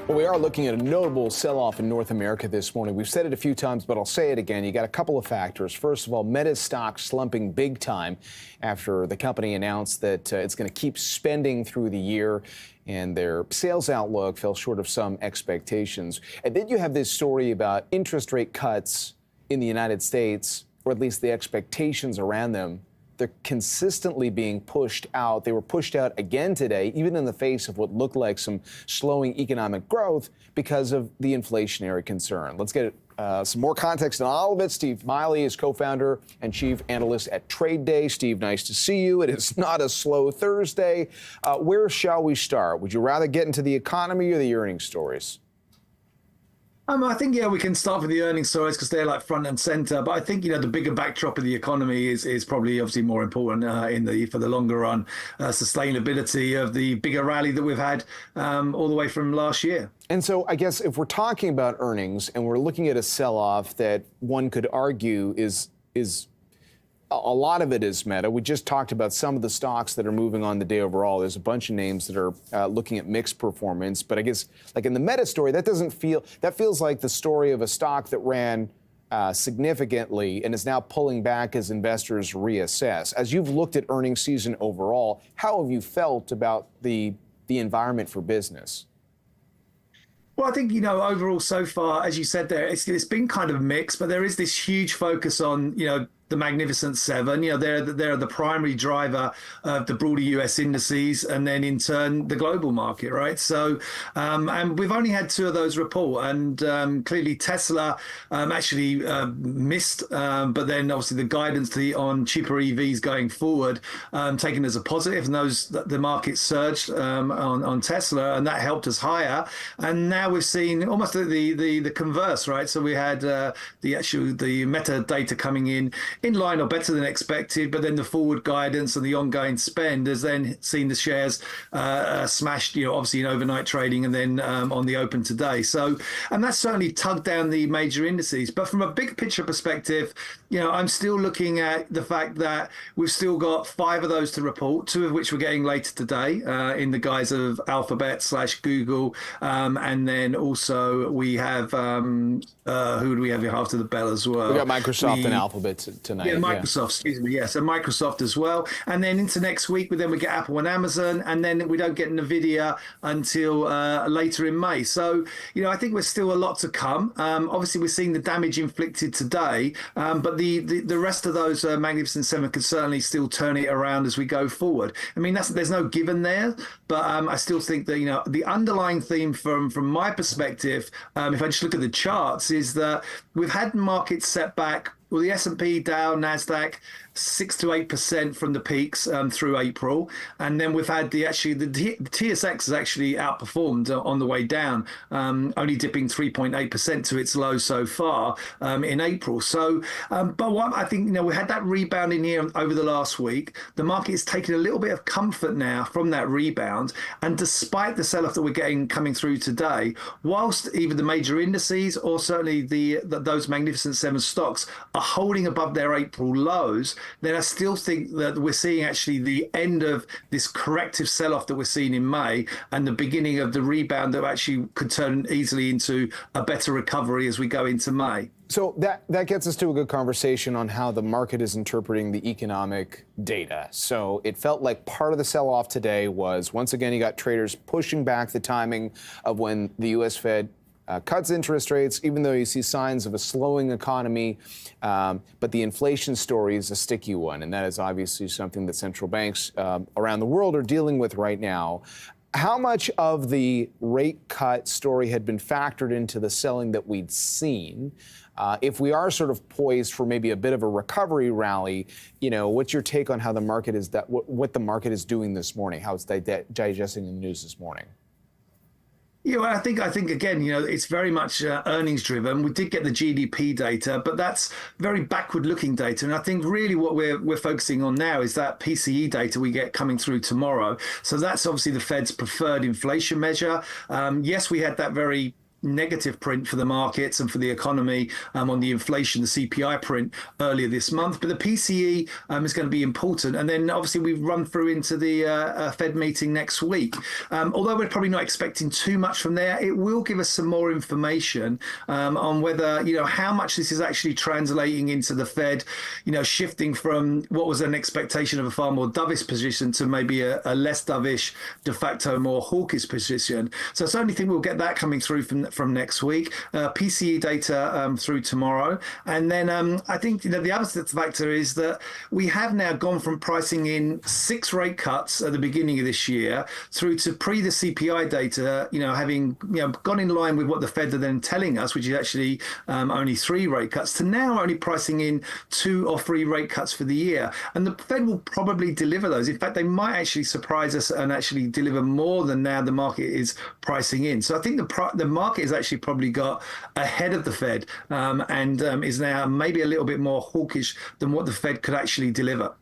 Well, we are looking at a notable sell-off in North America this morning. We've said it a few times, but I'll say it again. You got a couple of factors. First of all, Meta's stock slumping big time after the company announced that it's going to keep spending through the year, and their sales outlook fell short of some expectations. And then you have this story about interest rate cuts in the United States, or at least the expectations around them. They're consistently being pushed out. They were pushed out again today, even in the face of what looked like some slowing economic growth because of the inflationary concern. Let's get some more context on all of it. Steve Miley is co-founder and chief analyst at TradeDay. Steve, nice to see you. It is not a slow Thursday. Where shall we start? Would you rather get into the economy or the earnings stories? I think, we can start with the earnings stories because they're like front and center. But I think, the bigger backdrop of the economy is probably obviously more important for the longer run sustainability of the bigger rally that we've had all the way from last year. And so I guess if we're talking about earnings and we're looking at a sell-off that one could argue is a lot of it is Meta. We just talked about some of the stocks that are moving on the day overall. There's a bunch of names that are looking at mixed performance. But I guess, like in the Meta story, that feels like the story of a stock that ran significantly and is now pulling back as investors reassess. As you've looked at earnings season overall, how have you felt about the environment for business? Well, I think, overall so far, as you said there, it's been kind of mixed, but there is this huge focus on, the Magnificent Seven. They're the primary driver of the broader US indices, and then in turn the global market, right? So, and we've only had two of those report, and clearly Tesla actually missed, but then obviously the guidance on cheaper EVs going forward taken as a positive, and the market surged on Tesla, and that helped us higher. And now we've seen almost the converse, right? So we had the Meta data coming in line or better than expected, but then the forward guidance and the ongoing spend has then seen the shares smashed, obviously in overnight trading and then on the open today. So, and that's certainly tugged down the major indices. But from a big picture perspective, I'm still looking at the fact that we've still got 5 of those to report, 2 of which we're getting later today in the guise of Alphabet/Google. And then also we have, who do we have here after the bell as well? We got Microsoft and Alphabet tonight. Yeah, Microsoft, excuse me. Yes, and Microsoft as well. And then into next week, we get Apple and Amazon, and then we don't get NVIDIA until later in May. So, I think there's still a lot to come. Obviously, we're seeing the damage inflicted today, but the rest of those Magnificent Seven could certainly still turn it around as we go forward. I mean, there's no given there, but I still think that, the underlying theme from my perspective, if I just look at the charts, is that we've had markets set back. Well, the S&P, Dow, NASDAQ, 6 to 8% from the peaks through April. And then we've had the TSX has actually outperformed on the way down, only dipping 3.8% to its low so far in April. So, but what I think, we had that rebound in here over the last week. The market is taking a little bit of comfort now from that rebound. And despite the sell-off that we're getting coming through today, whilst even the major indices or certainly those Magnificent Seven stocks are holding above their April lows, then I still think that we're seeing actually the end of this corrective sell-off that we're seeing in May and the beginning of the rebound that actually could turn easily into a better recovery as we go into May. So that gets us to a good conversation on how the market is interpreting the economic data. So it felt like part of the sell-off today was, once again, you got traders pushing back the timing of when the U.S. Fed cuts interest rates, even though you see signs of a slowing economy. But the inflation story is a sticky one, and that is obviously something that central banks around the world are dealing with right now. How much of the rate cut story had been factored into the selling that we'd seen? If we are sort of poised for maybe a bit of a recovery rally, what's your take on how the market is what the market is doing this morning, how it's digesting the news this morning? Yeah, well, I think again, it's very much earnings driven. We did get the GDP data, but that's very backward looking data. And I think really what we're focusing on now is that PCE data we get coming through tomorrow. So that's obviously the Fed's preferred inflation measure. Yes, we had that very negative print for the markets and for the economy on the inflation, the CPI print earlier this month. But the PCE is going to be important. And then obviously we've run through into the Fed meeting next week. Although we're probably not expecting too much from there, it will give us some more information on whether, how much this is actually translating into the Fed, shifting from what was an expectation of a far more dovish position to maybe a less dovish, de facto more hawkish position. So I certainly think we'll get that coming through from next week. PCE data through tomorrow. And then I think the other factor is that we have now gone from pricing in 6 rate cuts at the beginning of this year through to pre the CPI data, having gone in line with what the Fed are then telling us, which is actually only 3 rate cuts, to now only pricing in 2 or 3 rate cuts for the year. And the Fed will probably deliver those. In fact, they might actually surprise us and actually deliver more than now the market is pricing in. So I think the market has actually probably got ahead of the Fed and is now maybe a little bit more hawkish than what the Fed could actually deliver.